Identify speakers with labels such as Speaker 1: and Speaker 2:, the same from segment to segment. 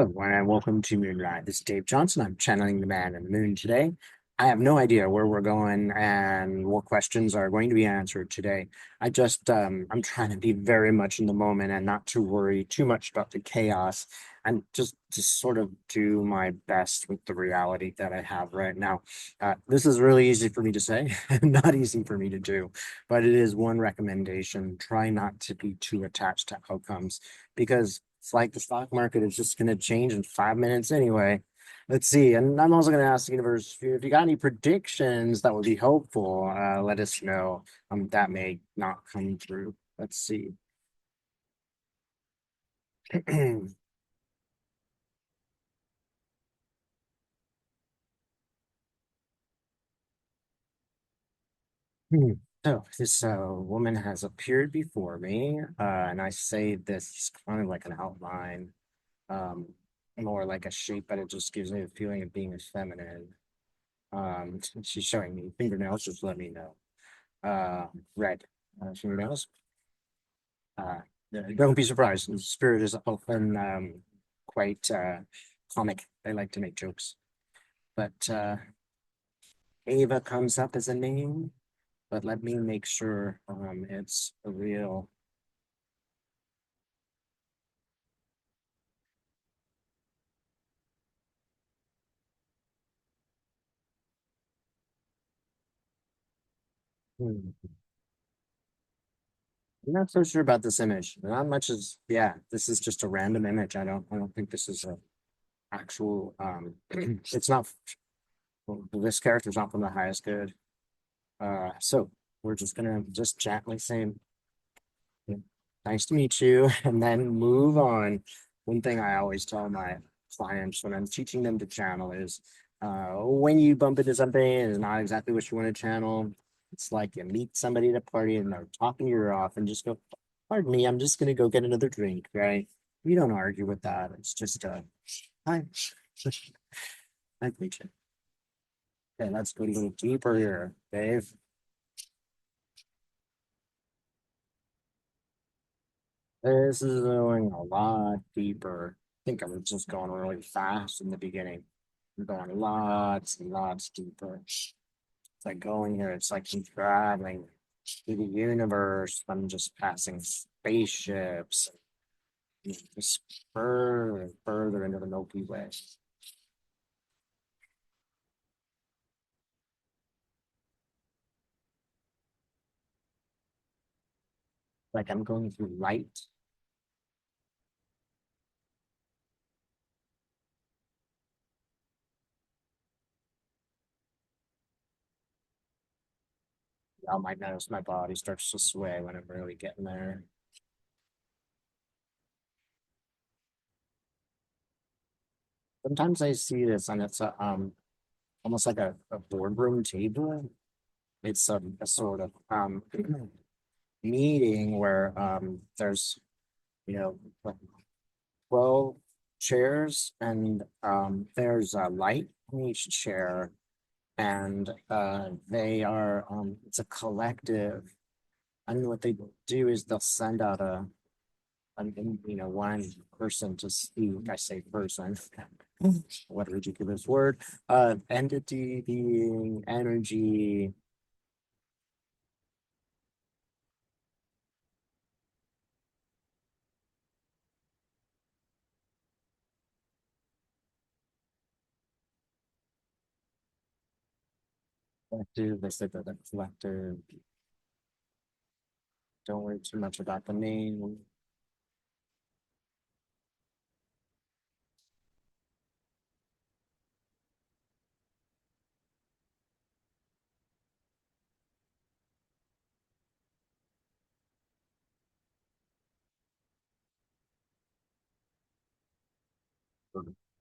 Speaker 1: Hello, and welcome to Moonlight. This is Dave Johnson. I'm channeling the man in the moon today. I have no idea where we're going and what questions are going to be answered today. I'm trying to be very much in the moment and not to worry too much about the chaos and just to sort of do my best with the reality that I have right now. This is really easy for me to say and not easy for me to do, but it is one recommendation. Try not to be too attached to outcomes because it's like the stock market is just going to change in 5 minutes anyway. Let's see. And I'm also going to ask the universe if you got any predictions that would be helpful. Let us know. That may not come through. Let's see. So this woman has appeared before me, and I say this kind of like an outline, um, more like a shape, but it just gives me a feeling of being feminine. She's showing me fingernails, just let me know. Red fingernails. Uh, don't be surprised. Spirit is often quite comic. They like to make jokes. But Ava comes up as a name, but let me make sure it's a real. Hmm. I'm not so sure about this image. Not much as yeah, this is just a random image. I don't think this is a actual it's not this character's not from the highest good. So we're just gonna just gently say nice to meet you, and then move on. One thing I always tell my clients when I'm teaching them to channel is when you bump into something and it's not exactly what you want to channel, it's like you meet somebody at a party and they're talking your ear off and just go, pardon me, I'm just going to go get another drink, right? You don't argue with that. It's just, hi, nice to meet you. Okay, let's go a little deeper here, Dave. This is going a lot deeper. I think I was just going really fast in the beginning. I'm going lots and lots deeper. It's like going here, it's like I'm traveling through the universe. I'm just passing spaceships, just further and further into the Milky Way. Like I'm going through light. I might notice my body starts to sway when I'm really getting there. Sometimes I see this and it's a almost like a boardroom table. It's a sort of meeting where there's you know like 12 chairs and there's a light in each chair and they are it's a collective, and what they do is they'll send out one person to speak. I say person. What a ridiculous word. Entity, being, energy. Collective. They said that the collective. Don't worry too much about the name.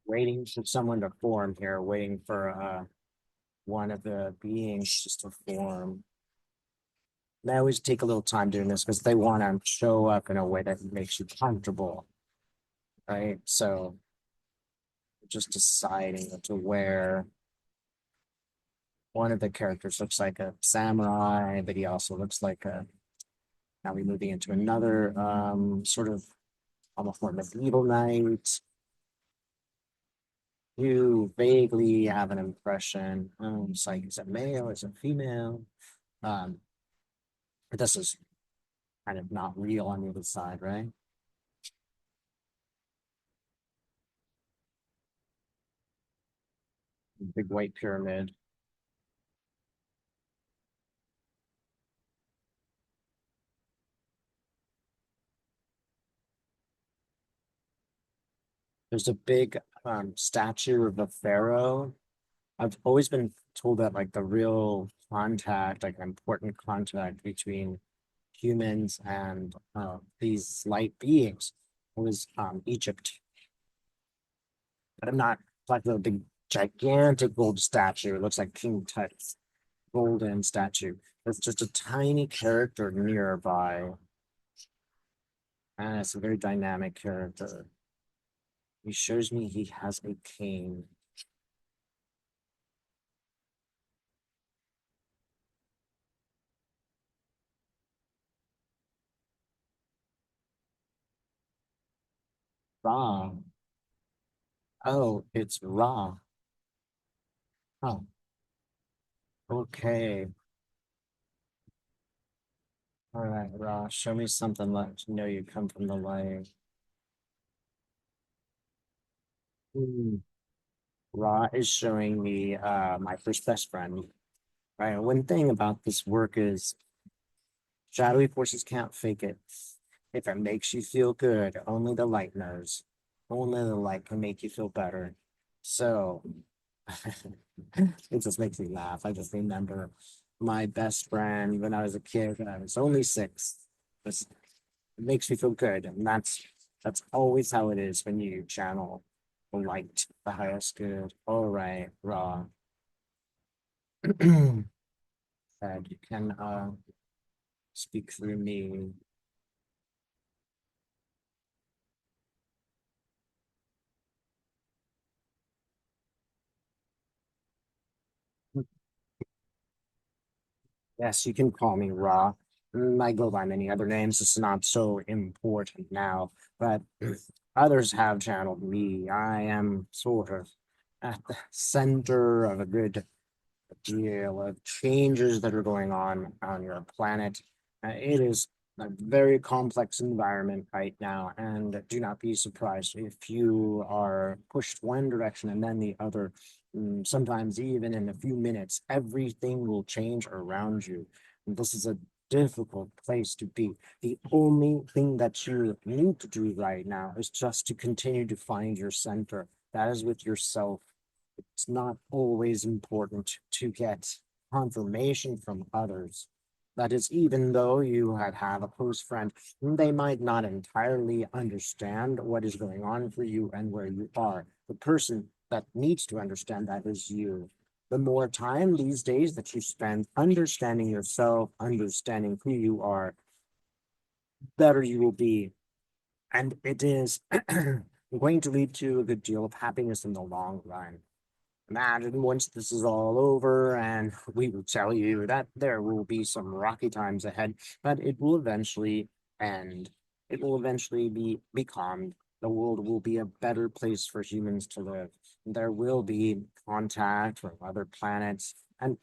Speaker 1: Waiting for someone to form here, waiting for one of the beings just to form. They always take a little time doing this because they want to show up in a way that makes you comfortable, right? So just deciding to where one of the characters looks like a samurai, but he also looks like a now we're moving into another sort of almost more medieval knight. You vaguely have an impression. It's like, is it male? Is it female? Um, but this is kind of not real on the other side, right? Big white pyramid. There's a big statue of a pharaoh. I've always been told that like the real contact, like important contact between humans and these light beings was Egypt. But I'm not like the big gigantic gold statue. It looks like King Tut's golden statue. It's just a tiny character nearby. And it's a very dynamic character. He shows me he has a cane. Ra. Oh, it's Ra. Oh, okay. All right, Ra. Show me something let you know you come from the light. Hmm. Ra is showing me my first best friend. Right. One thing about this work is shadowy forces can't fake it. If it makes you feel good, only the light knows. Only the light can make you feel better. So it just makes me laugh. I just remember my best friend when I was a kid, and I was only 6. It makes me feel good. And that's always how it is when you channel the light, the highest good. All right, Raw. And you can speak through me. Yes, you can call me Raw. I go by many other names. It's not so important now, but others have channeled me. I am sort of at the center of a good deal of changes that are going on your planet. It is a very complex environment right now, and do not be surprised if you are pushed one direction and then the other. Sometimes even in a few minutes, everything will change around you. And this is a difficult place to be. The only thing that you need to do right now is just to continue to find your center. That is with yourself. It's not always important to get confirmation from others. That is, even though you have a close friend, they might not entirely understand what is going on for you and where you are. The person that needs to understand that is you. The more time these days that you spend understanding yourself, understanding who you are, better you will be. And it is going to lead to a good deal of happiness in the long run. Imagine once this is all over, and we will tell you that there will be some rocky times ahead, but it will eventually end. It will eventually be calmed. The world will be a better place for humans to live. There will be contact from other planets, and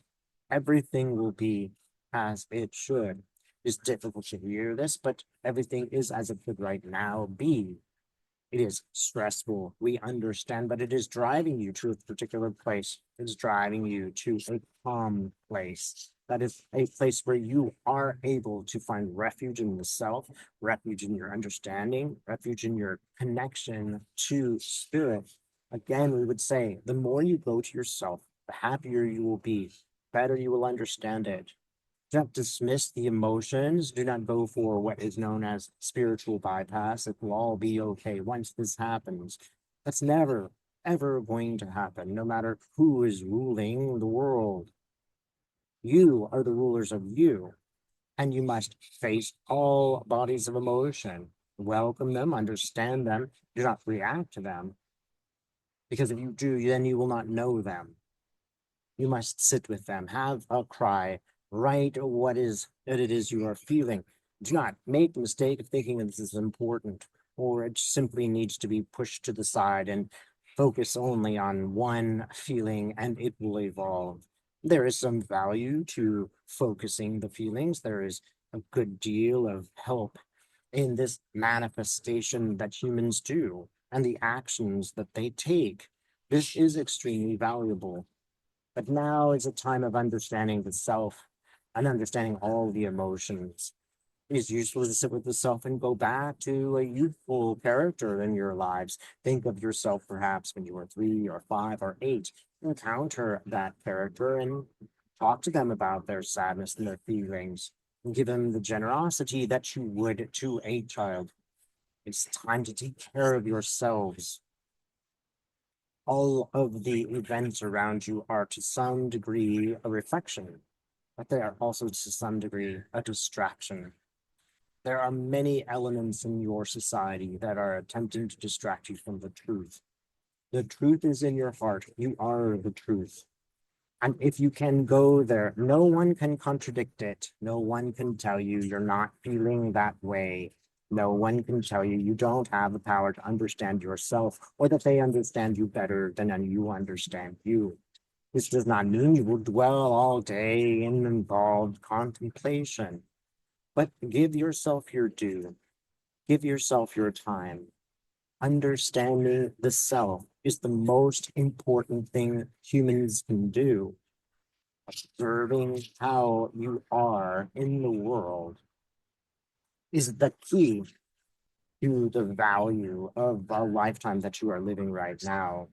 Speaker 1: everything will be as it should. It's difficult to hear this, but everything is as it could right now be. It is stressful. We understand, but it is driving you to a particular place. It is driving you to a calm place. That is a place where you are able to find refuge in the self, refuge in your understanding, refuge in your connection to spirit. Again, we would say the more you go to yourself, the happier you will be, better you will understand it. Do not dismiss the emotions. Do not go for what is known as spiritual bypass. It will all be okay once this happens. That's never, ever going to happen, no matter who is ruling the world. You are the rulers of you, and you must face all bodies of emotion. Welcome them, understand them, do not react to them, because if you do, then you will not know them. You must sit with them, have a cry, write what it is you are feeling. Do not make the mistake of thinking that this is important, or it simply needs to be pushed to the side and focus only on one feeling and it will evolve. There is some value to focusing the feelings. There is a good deal of help in this manifestation that humans do and the actions that they take. This is extremely valuable. But now is a time of understanding the self and understanding all the emotions. It is useful to sit with the self and go back to a youthful character in your lives. Think of yourself perhaps when you were 3 or 5 or 8. Encounter that character and talk to them about their sadness and their feelings. And give them the generosity that you would to a child. It's time to take care of yourselves. All of the events around you are to some degree a reflection, but they are also to some degree a distraction. There are many elements in your society that are attempting to distract you from the truth. The truth is in your heart. You are the truth. And if you can go there, no one can contradict it. No one can tell you you're not feeling that way. No one can tell you you don't have the power to understand yourself or that they understand you better than you understand you. This does not mean you will dwell all day in involved contemplation, but give yourself your due. Give yourself your time. Understanding the self is the most important thing humans can do. Observing how you are in the world is the key to the value of a lifetime that you are living right now.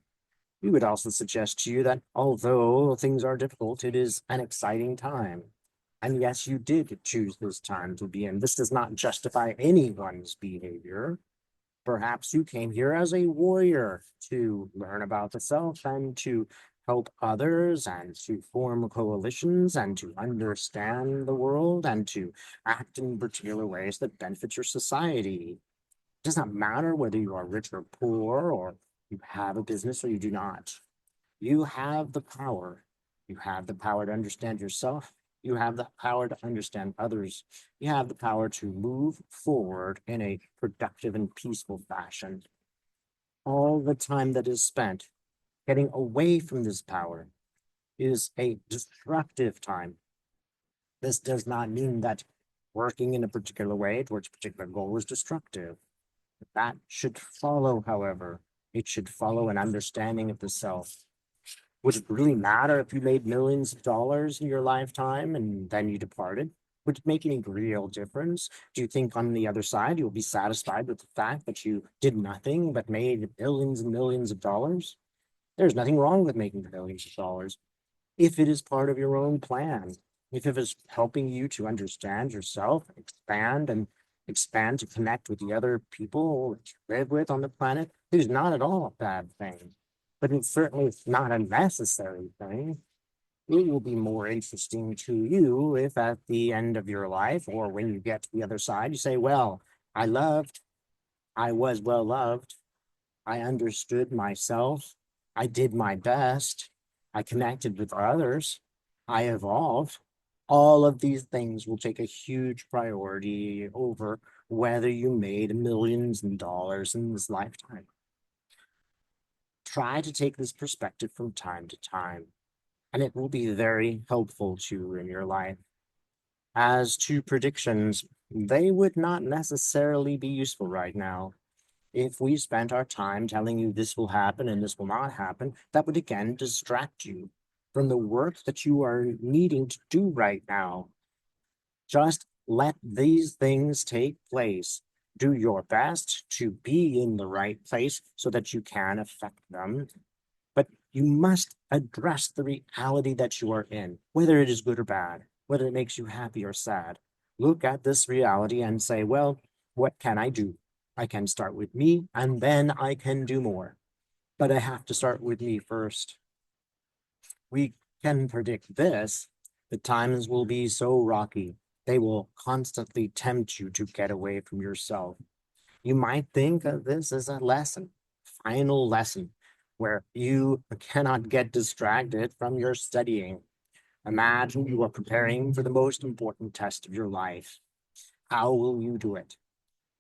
Speaker 1: We would also suggest to you that although things are difficult, it is an exciting time. And yes, you did choose this time to be in. This does not justify anyone's behavior. Perhaps you came here as a warrior to learn about the self and to help others and to form coalitions and to understand the world and to act in particular ways that benefit your society. It does not matter whether you are rich or poor or you have a business or you do not. You have the power. You have the power to understand yourself. You have the power to understand others. You have the power to move forward in a productive and peaceful fashion. All the time that is spent getting away from this power is a destructive time. This does not mean that working in a particular way towards a particular goal is destructive. That should follow, however, it should follow an understanding of the self. Would it really matter if you made millions of dollars in your lifetime and then you departed? Would it make any real difference? Do you think on the other side you'll be satisfied with the fact that you did nothing but made millions and millions of dollars? There's nothing wrong with making millions of dollars if it is part of your own plan, if it is helping you to understand yourself, expand to connect with the other people that you live with on the planet. It is not at all a bad thing, but it's certainly not a necessary thing. It will be more interesting to you if at the end of your life or when you get to the other side, you say, well, I loved, I was well loved, I understood myself, I did my best, I connected with others, I evolved. All of these things will take a huge priority over whether you made millions of dollars in this lifetime. Try to take this perspective from time to time, and it will be very helpful to you in your life. As to predictions, they would not necessarily be useful right now. If we spent our time telling you this will happen and this will not happen, that would again distract you from the work that you are needing to do right now. Just let these things take place. Do your best to be in the right place so that you can affect them. But you must address the reality that you are in, whether it is good or bad, whether it makes you happy or sad. Look at this reality and say, well, what can I do? I can start with me and then I can do more. But I have to start with me first. We can predict this. The times will be so rocky. They will constantly tempt you to get away from yourself. You might think of this as a lesson, final lesson, where you cannot get distracted from your studying. Imagine you are preparing for the most important test of your life. How will you do it?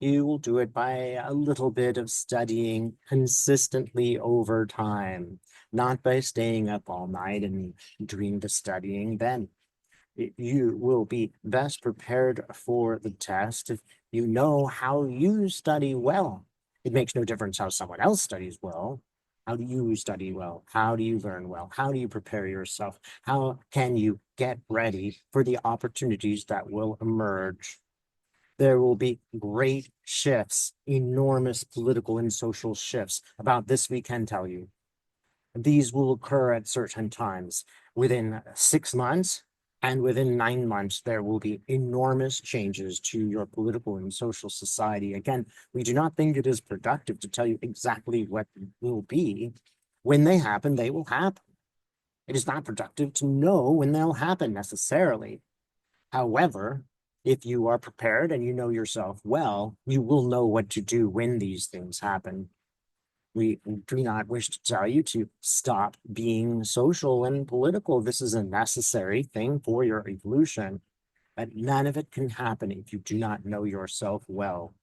Speaker 1: You will do it by a little bit of studying consistently over time, not by staying up all night and doing the studying. Then you will be best prepared for the test if you know how you study well. It makes no difference how someone else studies well. How do you study well? How do you learn well? How do you prepare yourself? How can you get ready for the opportunities that will emerge? There will be great shifts, enormous political and social shifts. About this, we can tell you. These will occur at certain times. Within 6 months and within 9 months, there will be enormous changes to your political and social society. Again, we do not think it is productive to tell you exactly what will be. When they happen, they will happen. It is not productive to know when they'll happen necessarily. However, if you are prepared and you know yourself well, you will know what to do when these things happen. We do not wish to tell you to stop being social and political. This is a necessary thing for your evolution, but none of it can happen if you do not know yourself well.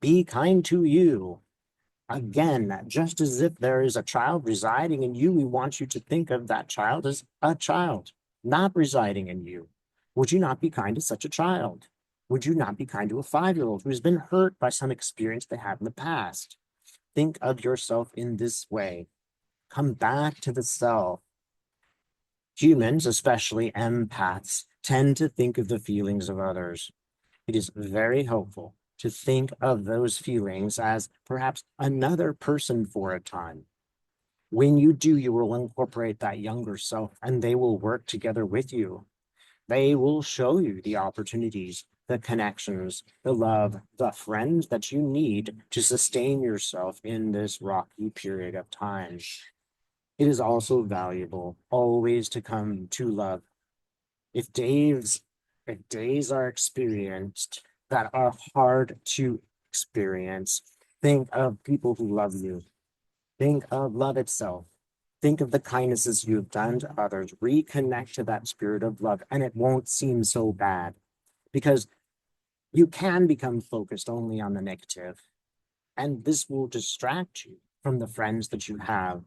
Speaker 1: Be kind to you. Again, just as if there is a child residing in you, we want you to think of that child as a child, not residing in you. Would you not be kind to such a child? Would you not be kind to a 5-year-old who has been hurt by some experience they had in the past? Think of yourself in this way. Come back to the self. Humans, especially empaths, tend to think of the feelings of others. It is very helpful to think of those feelings as perhaps another person for a time. When you do, you will incorporate that younger self and they will work together with you. They will show you the opportunities, the connections, the love, the friends that you need to sustain yourself in this rocky period of time. It is also valuable always to come to love. If days, if days are experienced that are hard to experience, think of people who love you. Think of love itself. Think of the kindnesses you've done to others. Reconnect to that spirit of love, and it won't seem so bad because you can become focused only on the negative, and this will distract you from the friends that you have,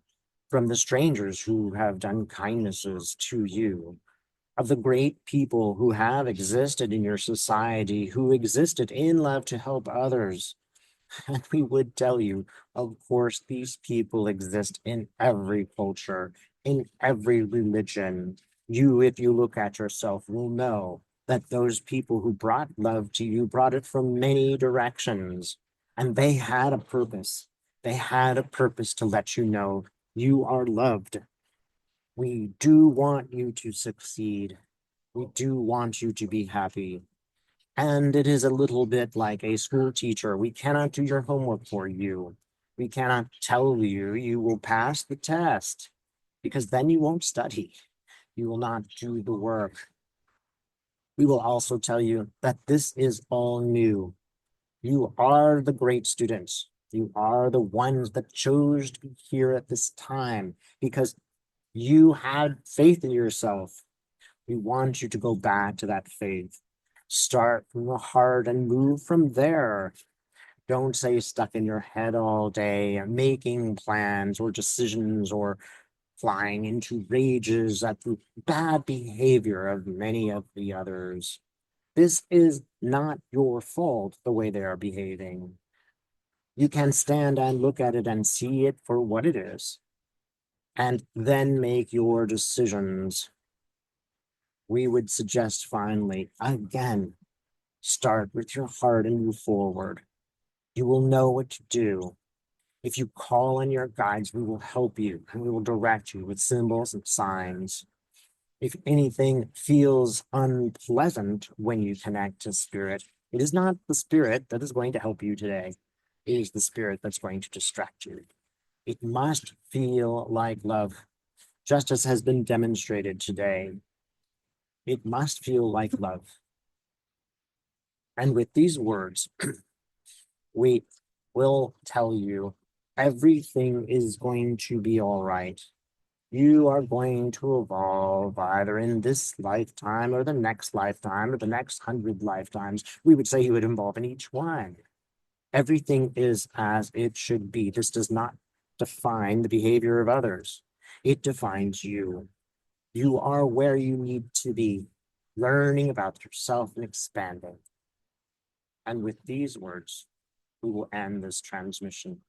Speaker 1: from the strangers who have done kindnesses to you, of the great people who have existed in your society, who existed in love to help others. And we would tell you, of course, these people exist in every culture, in every religion. You, if you look at yourself, will know that those people who brought love to you brought it from many directions. And they had a purpose. They had a purpose to let you know you are loved. We do want you to succeed. We do want you to be happy. And it is a little bit like a school teacher. We cannot do your homework for you. We cannot tell you you will pass the test because then you won't study. You will not do the work. We will also tell you that this is all new. You are the great students. You are the ones that chose to be here at this time because you had faith in yourself. We want you to go back to that faith. Start from the heart and move from there. Don't stay stuck in your head all day, making plans or decisions or flying into rages at the bad behavior of many of the others. This is not your fault, the way they are behaving. You can stand and look at it and see it for what it is, and then make your decisions. We would suggest finally, again, start with your heart and move forward. You will know what to do. If you call on your guides, we will help you and we will direct you with symbols and signs. If anything feels unpleasant when you connect to spirit, it is not the spirit that is going to help you today. It is the spirit that's going to distract you. It must feel like love, just as has been demonstrated today. It must feel like love. And with these words, we will tell you everything is going to be all right. You are going to evolve either in this lifetime or the next lifetime or the next 100 lifetimes. We would say you would evolve in each one. Everything is as it should be. This does not define the behavior of others. It defines you. You are where you need to be, learning about yourself and expanding. And with these words, we will end this transmission.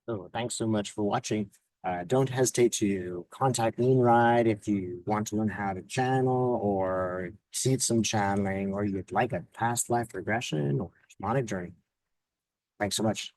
Speaker 1: So thanks so much for watching. Don't hesitate to contact Moonride if you want to learn how to channel or see some channeling, or you'd like a past life regression or shamanic journey. Thanks so much.